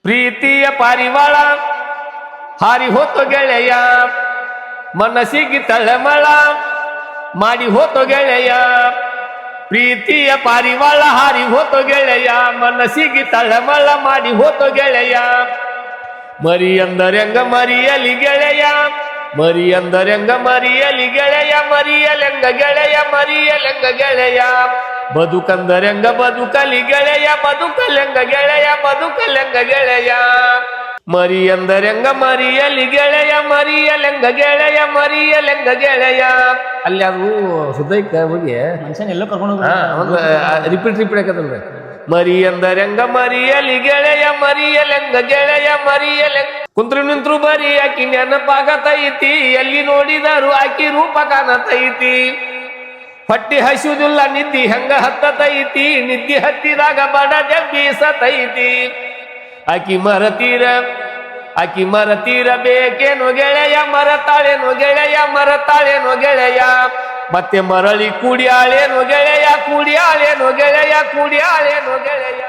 ಪ್ರೀತಿಯ ಪಾರಿವಾಳ ಹಾರಿ ಹೋತು ಗೆಳೆಯ, ಮನಸ್ಸಿಗೆ ತಳಮಳ ಮಾಡಿ ಹೋತು ಗೆಳೆಯ. ಪ್ರೀತಿಯ ಪಾರಿವಾಳ ಹಾರಿ ಹೋತು ಗೆಳೆಯ, ಮನಸ್ಸಿಗೆ ತಳಮಳ ಮಾಡಿ ಹೋತು ಗೆಳೆಯ. ಮರಿ ಅಂದರೆಂಗ ಮರಿಯಲಿ ಗೆಳೆಯ, ಮರಿ ಅಂದರೆಂಗ ಮರಿಯಲಿ ಗೆಳೆಯ, ಮರಿಯಲೆಂಗ ಗೆಳೆಯ, ಮರಿಯಲೆಂಗ ಗೆಳೆಯ. ಬದುಕಂದರೆಂಗ ಬದುಕಲಿ ಗೆಳೆಯ, ಬದುಕಲೆಂಗ ಗೆಳೆಯ, ಬದುಕಲೆಂಗ ಗೆಳೆಯ. ಮರಿ ಅಂದರೆಂಗ ಮರಿಯಲಿ ಗೆಳೆಯ, ಮರಿಯಲೆಂಗ ಗೆಳೆಯ, ಮರಿಯಲೆಂಗ ಗೆಳೆಯ. ಅಲ್ಲಿ ಅದು ಹೃದಯಕ್ಕೆ ಹೋಗಿ ಮನುಷ್ಯನ ಎಲ್ಲೋ ಕರ್ಕೊಂಡು ಒಂದು ರಿಪೀಟ್ ಯಾಕಂದ್ರೆ ಮರಿ ಅಂದರೆಂಗ ಮರಿಯಲಿ ಗೆಳೆಯ, ಮರಿಯಲೆಂಗ ಗೆಳೆಯ, ಮರಿಯಲೆಂಗ. ಕುಂತ್ರು ನಿಂತ್ರು ಬರಿ ಆಕಿ ನೆನಪಾಗತೈತಿ, ಎಲ್ಲಿ ನೋಡಿದರು ಆಕಿ ರೂಪ ಕಾಣತೈತಿ. ಹೊಟ್ಟಿ ಹಸಿಯುವುದಿಲ್ಲ ನಿದ್ದಿ ಹೆಂಗ ಹತ್ತತೈತಿ, ನಿದ್ದಿ ಹತ್ತಿದಾಗ ಬಡ ಜಗ್ಗಿಸತೈತಿ. ಆಕಿ ಮರತೀರ ಬೇಕೇನು ಗೆಳೆಯ, ಮರತಾಳೇನು ಗೆಳೆಯ, ಮರತಾಳೇನು ಗೆಳೆಯ. ಮತ್ತೆ ಮರಳಿ ಕೂಡಿಯಾಳೇನು ಗೆಳೆಯ, ಕೂಡಿಯಾಳೇನು ಗೆಳೆಯ, ಕೂಡಿಯಾಳೇನು ಗೆಳೆಯ.